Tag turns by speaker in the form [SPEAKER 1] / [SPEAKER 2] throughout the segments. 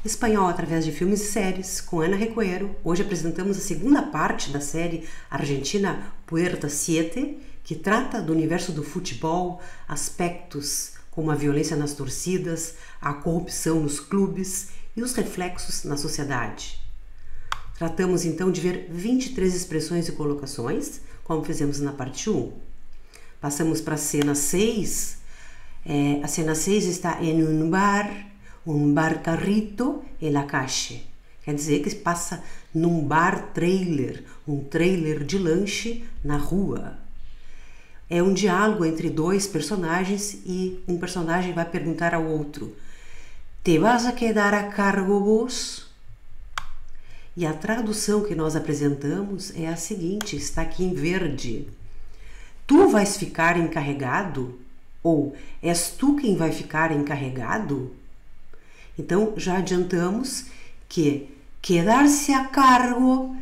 [SPEAKER 1] Espanhol através de filmes e séries, com Ana Recuero. Hoje apresentamos a segunda parte da série argentina Puerta 7, que trata do universo do futebol, aspectos como a violência nas torcidas, a corrupção nos clubes e os reflexos na sociedade. Tratamos então de ver 23 expressões e colocações, como fizemos na parte 1. Passamos para a cena 6. A cena 6 está em um bar carrito en la calle. Quer dizer que passa num bar trailer, um trailer de lanche na rua. É um diálogo entre dois personagens e um personagem vai perguntar ao outro: "Te vas a quedar a cargo vos?" E a tradução que nós apresentamos é a seguinte, está aqui em verde. Tu vais ficar encarregado? Ou és tu quem vai ficar encarregado? Então, já adiantamos que quedar-se a cargo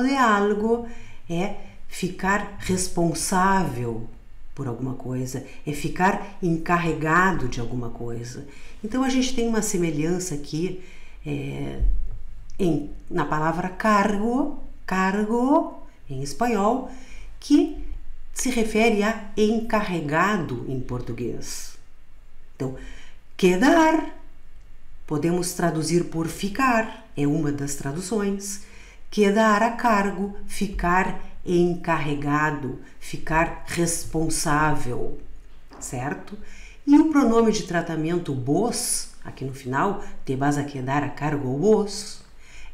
[SPEAKER 1] de algo é ficar responsável por alguma coisa, é ficar encarregado de alguma coisa. Então, a gente tem uma semelhança aqui na palavra cargo em espanhol, que se refere a encarregado em português. Então, quedar, podemos traduzir por ficar, é uma das traduções. Quedar a cargo, ficar encarregado, ficar responsável, certo? E o pronome de tratamento vos, aqui no final, te vas a quedar a cargo vos,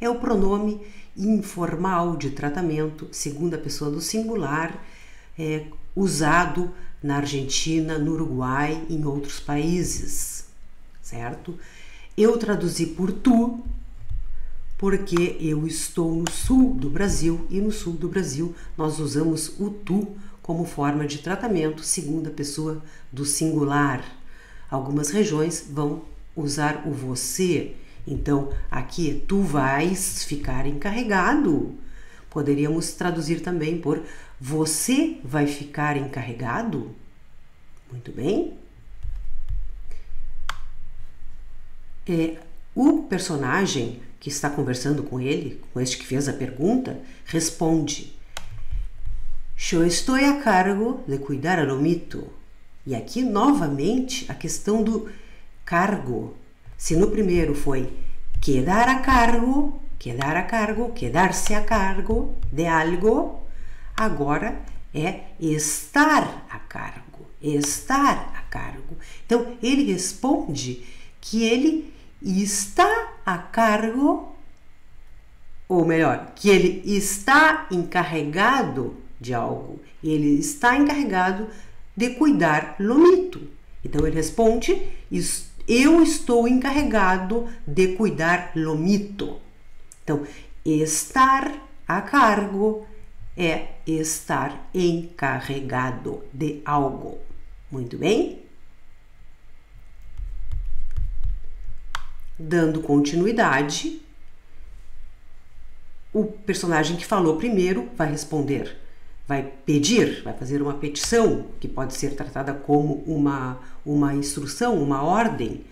[SPEAKER 1] é o pronome informal de tratamento, segunda pessoa do singular, usado na Argentina, no Uruguai e em outros países, certo? Eu traduzi por tu, porque eu estou no sul do Brasil e no sul do Brasil nós usamos o tu como forma de tratamento, segunda pessoa do singular. Algumas regiões vão usar o você, então aqui tu vais ficar encarregado. Poderíamos traduzir também por você vai ficar encarregado? Muito bem. O personagem que está conversando com ele, com este que fez a pergunta, responde: "Eu estou a cargo de cuidar a lomito." E aqui, novamente, a questão do cargo. Se no primeiro foi quedar a cargo, quedar-se a cargo de algo, agora é estar a cargo, Então, ele responde que ele está a cargo, ou melhor, que ele está encarregado de algo. Ele está encarregado de cuidar lomito. Então, ele responde: eu estou encarregado de cuidar lomito. Então, estar a cargo é estar encarregado de algo. Muito bem? Dando continuidade, o personagem que falou primeiro vai responder, vai pedir, vai fazer uma petição, que pode ser tratada como uma instrução, uma ordem.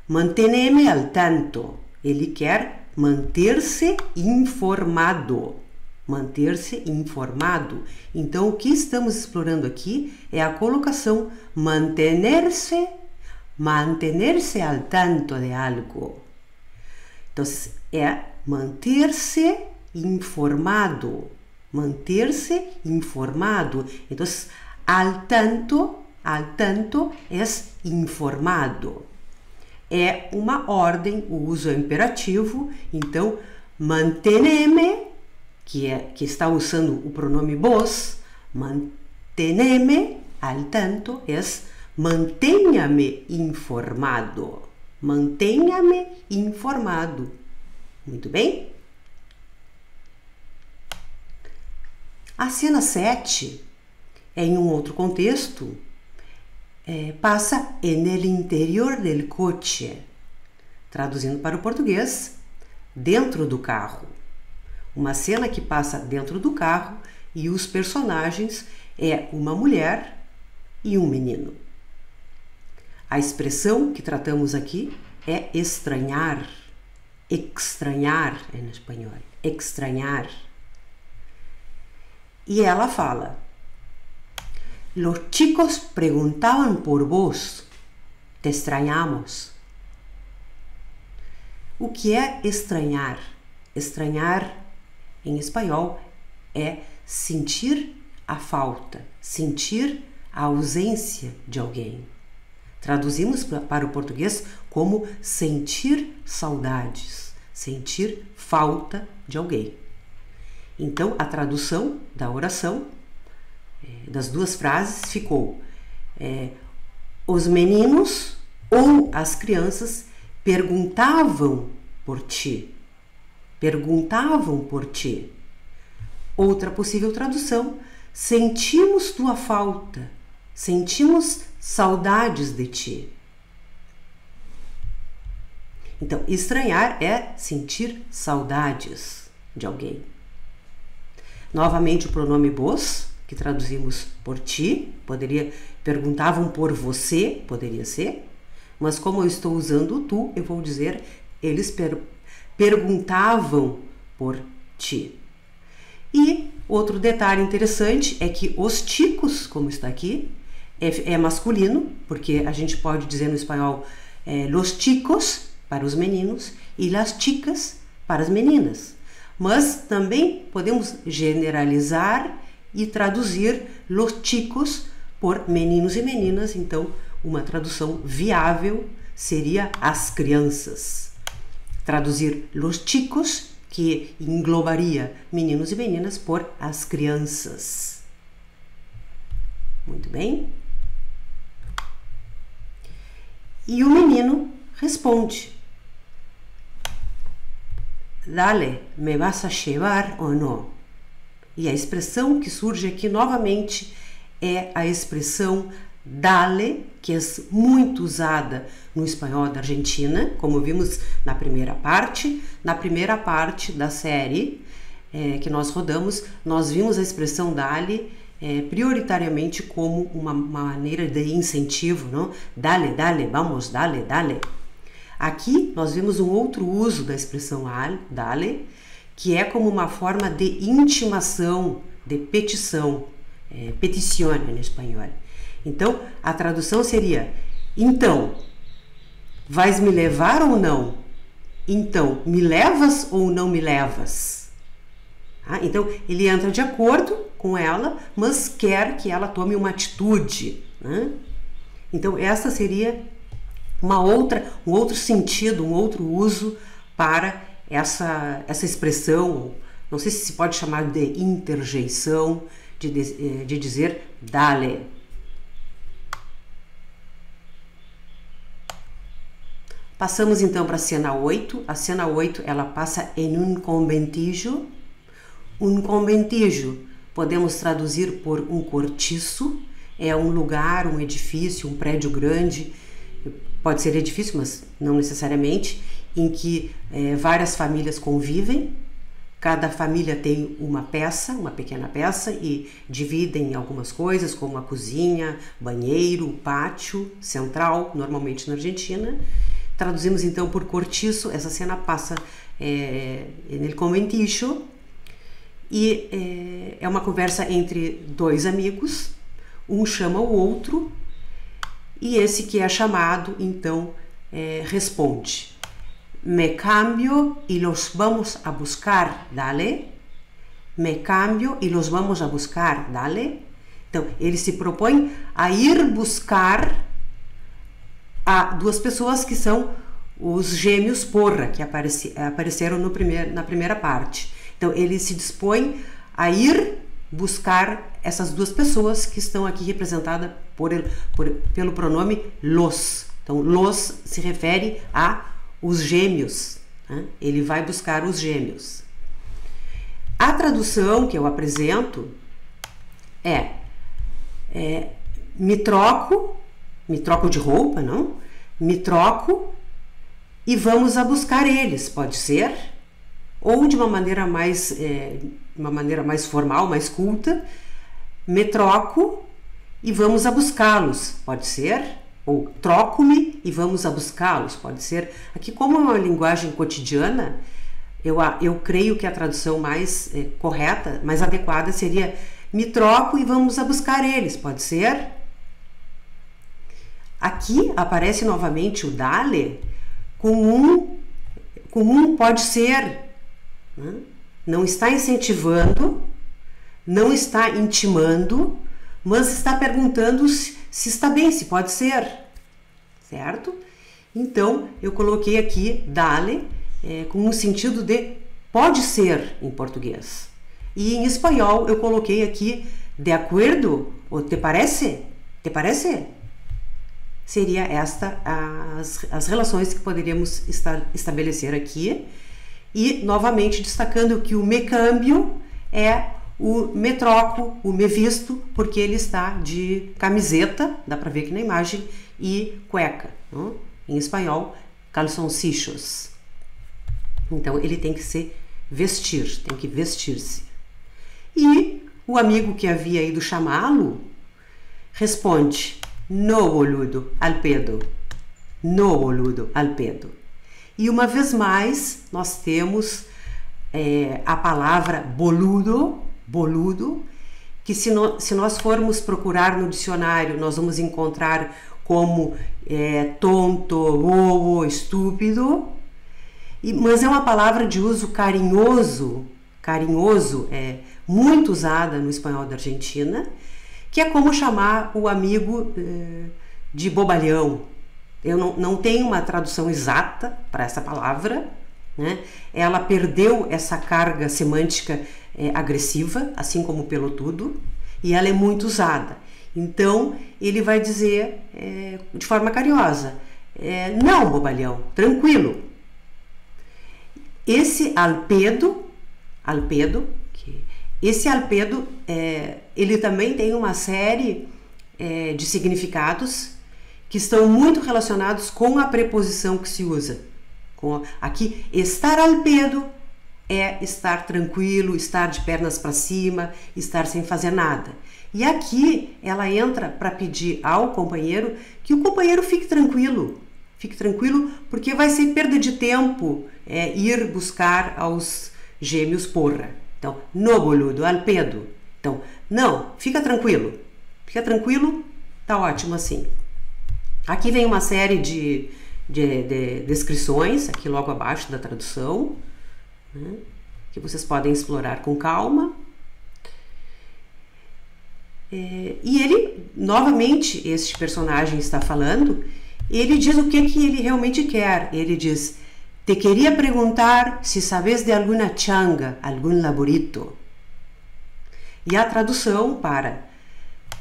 [SPEAKER 1] Manteneme al tanto. Ele quer manter-se informado. Então, o que estamos explorando aqui é a colocação mantener-se al tanto de algo. Então, é manter-se informado. Então, al tanto é informado. É uma ordem, o uso é imperativo. Então, manteneme, que está usando o pronome vos, manteneme al tanto é mantenha-me informado. Muito bem? A cena 7 é em um outro contexto, passa en el interior del coche. Traduzindo para o português, dentro do carro. Uma cena que passa dentro do carro e os personagens é uma mulher e um menino. A expressão que tratamos aqui é estranhar. Extrañar em espanhol. Extrañar. E ela fala: Los chicos preguntaban por vos. Te extrañamos. O que é estranhar? Estranhar, em espanhol, é sentir a falta, sentir a ausência de alguém. Traduzimos para o português como sentir saudades, sentir falta de alguém. Então, a tradução da oração, das duas frases, ficou: os meninos ou as crianças perguntavam por ti. Perguntavam por ti. Outra possível tradução: sentimos tua falta, sentimos saudades de ti. Então, estranhar é sentir saudades de alguém. Novamente o pronome vos, que traduzimos por ti, perguntavam por você, poderia ser, mas como eu estou usando o tu, eu vou dizer eles perguntavam por ti. E outro detalhe interessante é que os chicos, como está aqui, é masculino, porque a gente pode dizer no espanhol los chicos para os meninos e las chicas para as meninas. Mas também podemos generalizar e traduzir los chicos por meninos e meninas. Então, uma tradução viável seria as crianças. Traduzir los chicos, que englobaria meninos e meninas, por as crianças. Muito bem. E o menino responde: Dale, me vas a llevar ou não? E a expressão que surge aqui novamente é a expressão dale, que é muito usada no espanhol da Argentina, como vimos na primeira parte. Na primeira parte da série que nós rodamos, nós vimos a expressão dale prioritariamente como uma maneira de incentivo, não? Dale, dale, vamos, dale, dale. Aqui nós vemos um outro uso da expressão dale, que é como uma forma de intimação, de petição, peticione em espanhol. Então, a tradução seria: então, vais me levar ou não? Então, me levas ou não me levas? Então, ele entra de acordo com ela, mas quer que ela tome uma atitude. Então, essa seria um outro sentido, um outro uso para essa expressão. Não sei se pode chamar de interjeição, de dizer dale. Passamos então para a cena 8. A cena 8 ela passa em um conventillo. Um conventillo podemos traduzir por um cortiço. É um lugar, um edifício, um prédio grande. Pode ser edifício, mas não necessariamente, em que várias famílias convivem. Cada família tem uma pequena peça, e dividem algumas coisas, como a cozinha, banheiro, pátio central, normalmente na Argentina. Traduzimos então por cortiço. Essa cena passa no conventillo e é uma conversa entre dois amigos. Um chama o outro e esse que é chamado então responde: me cambio y los vamos a buscar, dale. Me cambio y los vamos a buscar, dale. Então ele se propõe a ir buscar a duas pessoas que são os gêmeos Porra, que apareceram na primeira parte. Então, ele se dispõe a ir buscar essas duas pessoas que estão aqui representadas pelo pronome los. Então, los se refere a os gêmeos. Ele vai buscar os gêmeos. A tradução que eu apresento me troco de roupa, não? Me troco e vamos a buscar eles, pode ser, ou de uma maneira mais formal, mais culta, me troco e vamos a buscá-los, pode ser, Ou troco-me e vamos a buscá-los, pode ser. Aqui, como é uma linguagem cotidiana, eu creio que a tradução mais correta, mais adequada seria me troco e vamos a buscar eles, pode ser? Aqui aparece novamente o dale com um pode ser, né? Não está incentivando, não está intimando, mas está perguntando se está bem, se pode ser, certo? Então, eu coloquei aqui dale com um sentido de pode ser em português. E em espanhol eu coloquei aqui de acordo ou te parece? Te parece? Seria esta as relações que poderíamos estabelecer aqui. E novamente destacando que o me câmbio é o me troco, o me visto, porque ele está de camiseta, dá para ver aqui na imagem, e cueca, né? Em espanhol, calzoncillos. Então ele tem que se vestir, tem que vestir-se. E o amigo que havia ido chamá-lo responde: no boludo, al pedo. No boludo, al pedo. E uma vez mais nós temos a palavra boludo, que se nós formos procurar no dicionário, nós vamos encontrar como tonto, bobo, estúpido, mas é uma palavra de uso carinhoso, muito usada no espanhol da Argentina, que é como chamar o amigo de bobalhão. Eu não tenho uma tradução exata para essa palavra, né? Ela perdeu essa carga semântica agressiva, assim como o pelotudo, e ela é muito usada. Então, ele vai dizer de forma carinhosa, não, bobalhão, tranquilo. Esse alpedo, ele também tem uma série de significados que estão muito relacionados com a preposição que se usa. Aqui, estar al pedo é estar tranquilo, estar de pernas para cima, estar sem fazer nada. E aqui ela entra para pedir ao companheiro que o companheiro fique tranquilo porque vai ser perda de tempo ir buscar aos gêmeos porra. Então, no boludo, al pedo. Então, não, fica tranquilo, tá ótimo assim. Aqui vem uma série de descrições, aqui logo abaixo da tradução, né, que vocês podem explorar com calma. E ele, novamente, este personagem está falando, ele diz o que ele realmente quer. Ele diz: te queria perguntar se sabes de alguma changa, algum laborito. E a tradução para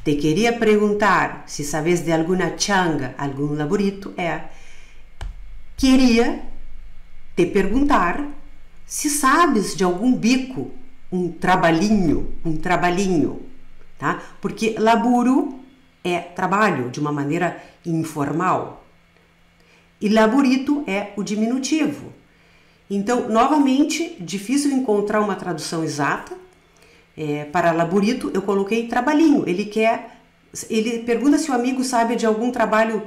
[SPEAKER 1] te queria perguntar se sabes de alguma changa, algum laborito é: queria te perguntar se sabes de algum bico, um trabalhinho, tá? Porque laburo é trabalho de uma maneira informal e laborito é o diminutivo. Então, novamente, difícil encontrar uma tradução exata. Para laborito eu coloquei trabalhinho. Ele pergunta se o amigo sabe de algum trabalho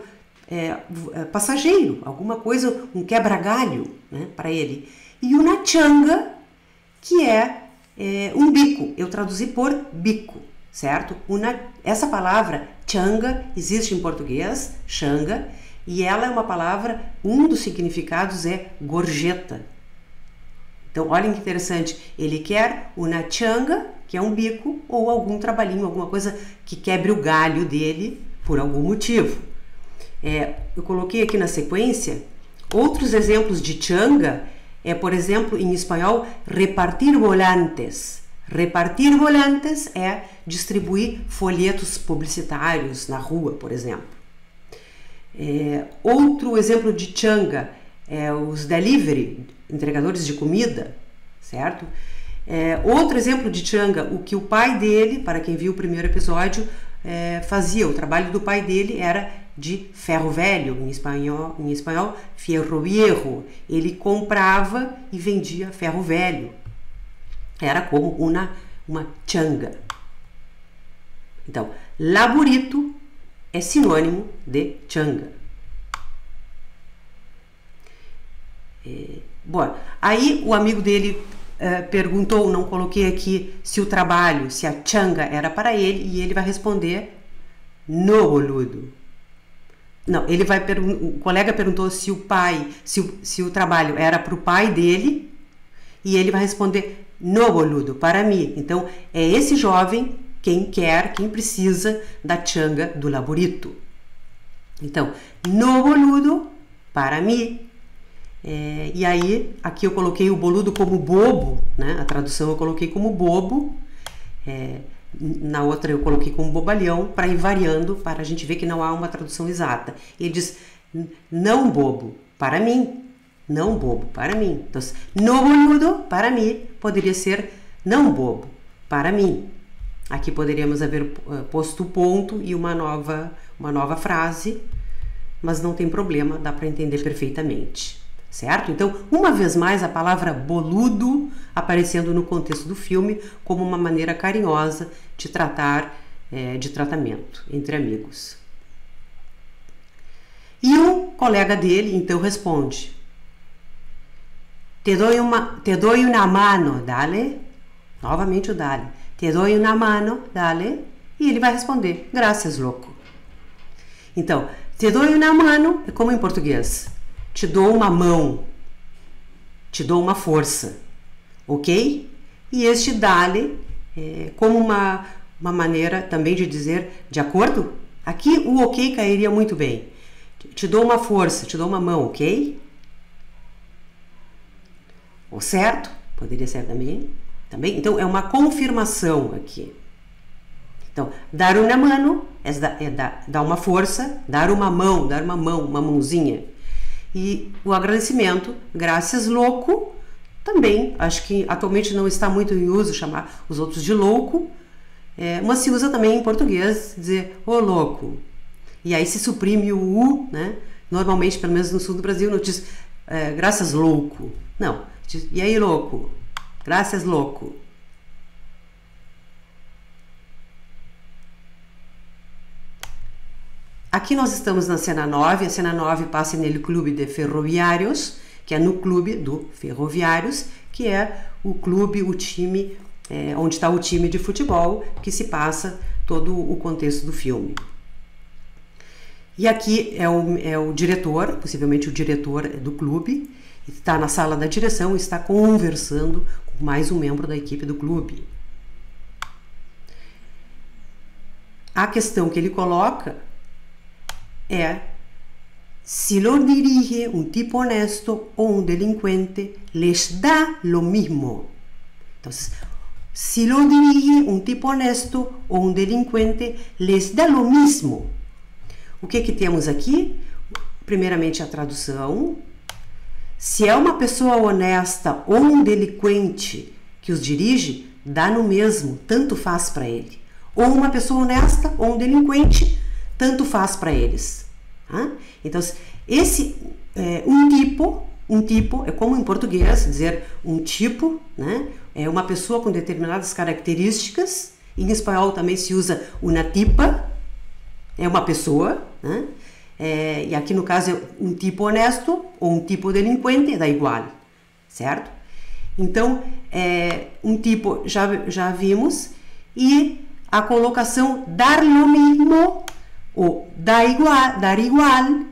[SPEAKER 1] passageiro, alguma coisa, um quebra-galho, né, para ele. E uma changa, que é um bico. Eu traduzi por bico, certo? Essa palavra changa existe em português, changa, e ela é uma palavra, um dos significados é gorjeta. Então, olhem que interessante, ele quer uma changa, que é um bico, ou algum trabalhinho, alguma coisa que quebre o galho dele por algum motivo. Eu coloquei aqui na sequência outros exemplos de changa, por exemplo, em espanhol, repartir volantes. Repartir volantes é distribuir folhetos publicitários na rua, por exemplo. Outro exemplo de changa é os delivery, entregadores de comida, certo? Outro exemplo de changa, o que o pai dele, para quem viu o primeiro episódio, fazia. O trabalho do pai dele era de ferro velho, em espanhol fierro viejo. Ele comprava e vendia ferro velho. Era como uma changa. Então, laborito é sinônimo de changa. Bom, aí o amigo dele perguntou, não coloquei aqui, se o trabalho, se a changa era para ele, e ele vai responder, no, boludo. Não, o colega perguntou se se o trabalho era para o pai dele, e ele vai responder, no, boludo, para mim. Então, é esse jovem quem precisa da changa do laborito. Então, no, boludo, para mim. E aí, aqui eu coloquei o boludo como bobo, né? A tradução eu coloquei como bobo, na outra eu coloquei como bobalhão, para ir variando, para a gente ver que não há uma tradução exata. Ele diz, não bobo, para mim, não bobo, para mim. Então, no boludo, para mim, poderia ser não bobo, para mim. Aqui poderíamos haver posto o ponto e uma nova frase, mas não tem problema, dá para entender perfeitamente. Certo? Então, uma vez mais, a palavra boludo aparecendo no contexto do filme como uma maneira carinhosa de tratar, de tratamento entre amigos. E um colega dele, então, responde, te doy una mano, dale. Novamente o dale. Te doy una mano, dale. E ele vai responder, gracias, loco. Então, te doy una mano é como em português. Te dou uma mão, te dou uma força, ok? E este dale é como uma maneira também de dizer de acordo. Aqui o ok cairia muito bem. Te dou uma força, te dou uma mão, ok? Ou certo? Poderia ser também. Então é uma confirmação aqui. Então, dar uma mano é dar uma força, dar uma mão, uma mãozinha. E o agradecimento, graças, louco, também, acho que atualmente não está muito em uso chamar os outros de louco, mas se usa também em português, dizer, ô louco. E aí se suprime o U, né? Normalmente, pelo menos no sul do Brasil, não diz graças, louco. Não, diz, e aí, louco? Graças, louco. Aqui nós estamos na cena 9, a cena 9 passa no Clube de Ferroviários, que é no Clube do Ferroviários, que é o clube, o time, onde está o time de futebol, que se passa todo o contexto do filme. E aqui é o diretor, possivelmente o diretor do clube, está na sala da direção e está conversando com mais um membro da equipe do clube. A questão que ele coloca si lo dirige un tipo honesto o un delincuente, les da lo mismo. Entonces, si lo dirige un tipo honesto o un delincuente, les da lo mismo. O que temos aqui? Primeiramente a tradução. Se é uma pessoa honesta ou um delinquente que os dirige, dá no mesmo, tanto faz para ele. Ou uma pessoa honesta ou um delinquente, tanto faz para eles. Então, esse um tipo é como em português dizer um tipo, né? É uma pessoa com determinadas características. Em espanhol também se usa una tipa, é uma pessoa, né? E aqui no caso é um tipo honesto ou um tipo delinquente, dá igual, certo? Então, um tipo já vimos, e a colocação dar lo mismo ou dar igual,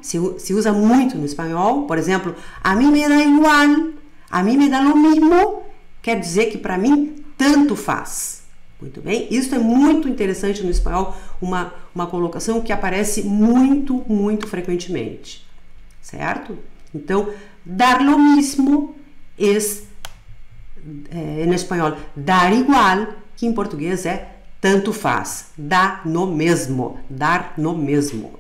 [SPEAKER 1] se usa muito no espanhol. Por exemplo, a mim me dá igual, a mim me dá lo mismo, quer dizer que para mim tanto faz. Muito bem? Isso é muito interessante no espanhol, uma colocação que aparece muito, muito frequentemente, certo? Então, dar lo mismo em espanhol dar igual, que em português é tanto faz, dá no mesmo, dar no mesmo.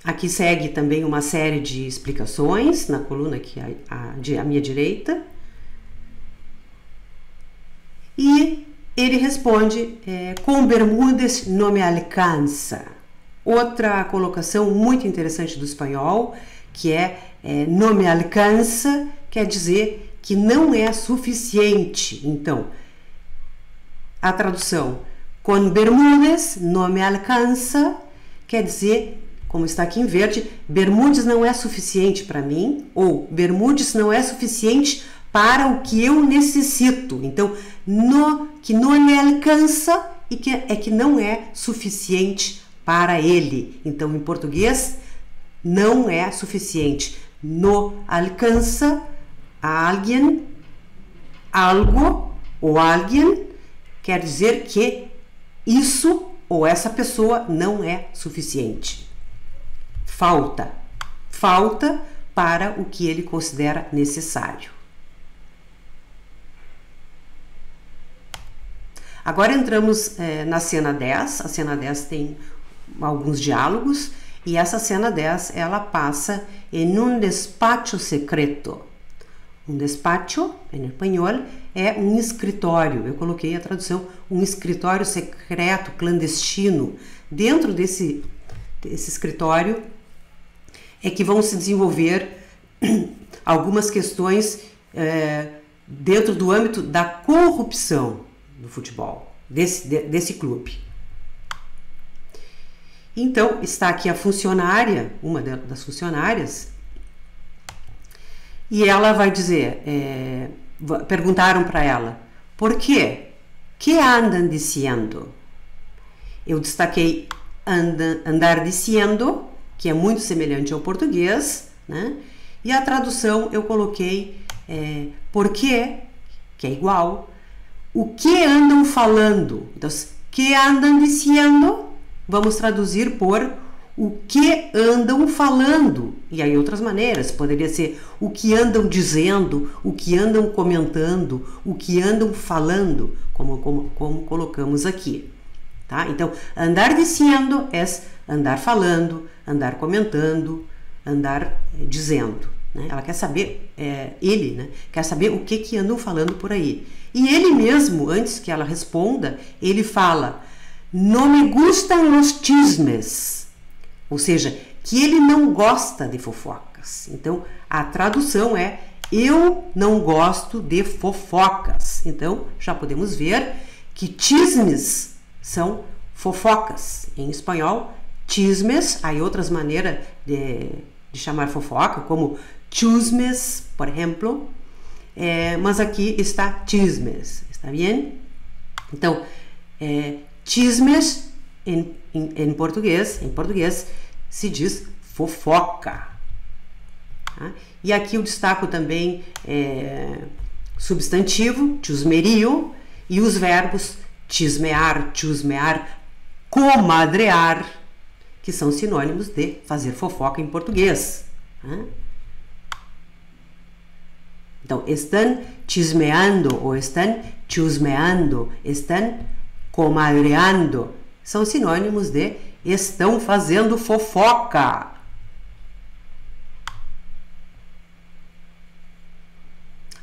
[SPEAKER 1] Aqui segue também uma série de explicações na coluna aqui à minha direita. E ele responde, com Bermudes não me alcança. Outra colocação muito interessante do espanhol, que não me alcança, quer dizer que não é suficiente. Então, a tradução, Com bermudas não me alcança, quer dizer, como está aqui em verde, bermudas não é suficiente para mim, ou bermudas não é suficiente para o que eu necessito. Então, que não me alcança e que não é suficiente para ele. Então, em português, não é suficiente. No alcança a alguém, algo ou alguém, quer dizer que isso ou essa pessoa não é suficiente. Falta para o que ele considera necessário. Agora entramos na cena 10. A cena 10 tem alguns diálogos e essa cena 10 ela passa em um despacho secreto. Um despacho, em espanhol, é um escritório. Eu coloquei a tradução, um escritório secreto, clandestino. Dentro desse escritório é que vão se desenvolver algumas questões dentro do âmbito da corrupção do futebol, desse clube. Então, está aqui a funcionária, uma das funcionárias, e ela vai dizer, perguntaram para ela, por quê? Que andam dizendo? Eu destaquei andar dizendo, que é muito semelhante ao português, né? E a tradução eu coloquei por quê, que é igual, o que andam falando. Então, que andam dizendo, vamos traduzir por o que andam falando. E aí outras maneiras, poderia ser o que andam dizendo, o que andam comentando, o que andam falando, como colocamos aqui. Tá? Então, andar dizendo é andar falando, andar comentando, andar dizendo. Né? Ela quer saber, ele, né? Quer saber o que andam falando por aí. E ele mesmo, antes que ela responda, ele fala, não me gustam os chismes. Ou seja, que ele não gosta de fofocas. Então, a tradução é, eu não gosto de fofocas. Então, já podemos ver que chismes são fofocas. Em espanhol, chismes, há outras maneiras de chamar fofoca, como chusmes, por exemplo, mas aqui está chismes, está bem? Então, chismes em português se diz fofoca. Tá? E aqui eu destaco também substantivo, chusmerio, e os verbos chismear, chusmear, comadrear, que são sinônimos de fazer fofoca em português. Tá? Então, estão chismeando ou estão chusmeando, estão comadreando. São sinônimos de estão fazendo fofoca.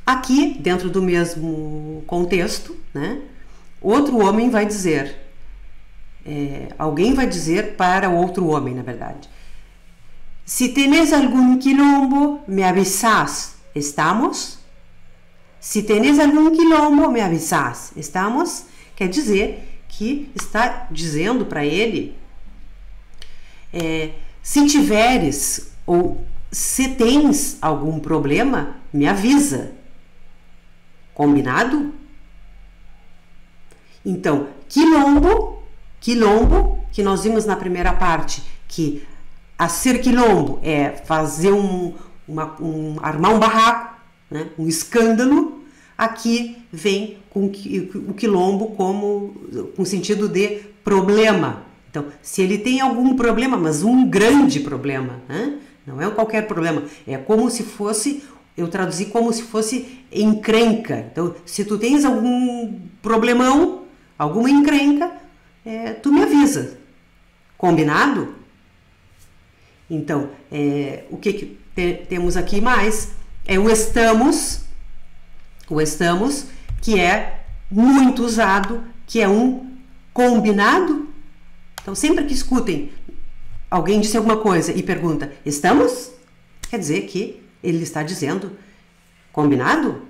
[SPEAKER 1] Aqui, dentro do mesmo contexto, né, outro homem vai dizer, alguém vai dizer para o outro homem, na verdade, se tenes algum quilombo, me avisas, estamos? Se tenes algum quilombo, me avisas, estamos? Quer dizer que está dizendo para ele, se tiveres ou se tens algum problema, me avisa. Combinado? Então, quilombo, que nós vimos na primeira parte, que hacer quilombo é fazer armar um barraco, né? Um escândalo. Aqui vem com o quilombo com sentido de problema. Então, se ele tem algum problema, mas um grande problema, né? Não é qualquer problema, é como se fosse, eu traduzi como se fosse encrenca. Então, se tu tens algum problemão, alguma encrenca, tu me avisa. Combinado? Então, o que temos aqui mais é o estamos, que é muito usado, que é um combinado. Então, sempre que escutem alguém dizer alguma coisa e pergunta, estamos? Quer dizer que ele está dizendo combinado?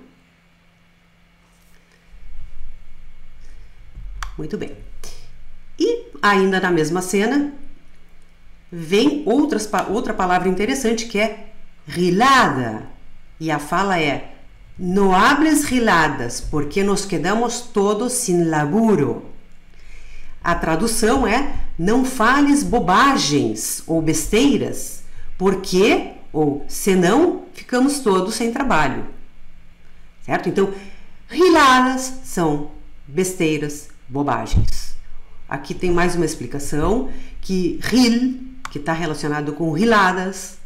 [SPEAKER 1] Muito bem. ainda na mesma cena, vem outra palavra interessante que é rilada. E a fala é: "No hables riladas, porque nos quedamos todos sem laburo." A tradução é: "Não fales bobagens ou besteiras, porque, ou senão, ficamos todos sem trabalho." Certo? Então, riladas são besteiras, bobagens. Aqui tem mais uma explicação, que ril, que está relacionado com riladas,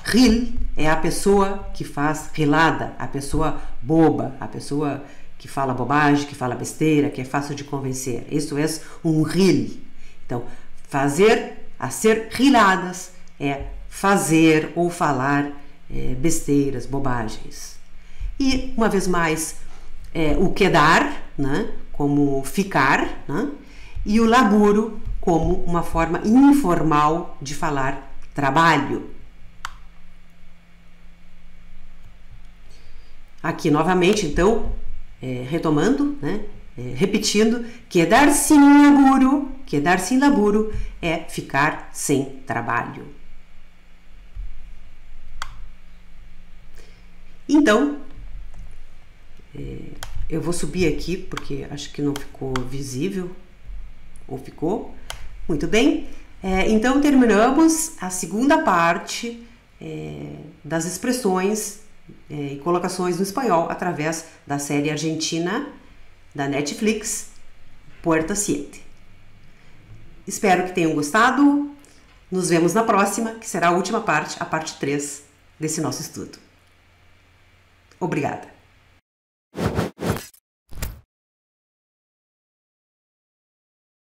[SPEAKER 1] ril é a pessoa que faz rilada, a pessoa boba, a pessoa que fala bobagem, que fala besteira, que é fácil de convencer. Isso é um ril. Então, hacer riladas é fazer ou falar besteiras, bobagens. E, uma vez mais, o quedar, né, como ficar, né, e o laburo como uma forma informal de falar trabalho. Aqui novamente, então, retomando, né, repetindo, quedar sem laburo é ficar sem trabalho. Então, eu vou subir aqui porque acho que não ficou visível. Ou ficou? Muito bem. Então, terminamos a segunda parte das expressões e colocações no espanhol através da série argentina da Netflix, Puerta 7. Espero que tenham gostado. Nos vemos na próxima, que será a última parte, a parte 3 desse nosso estudo. Obrigada.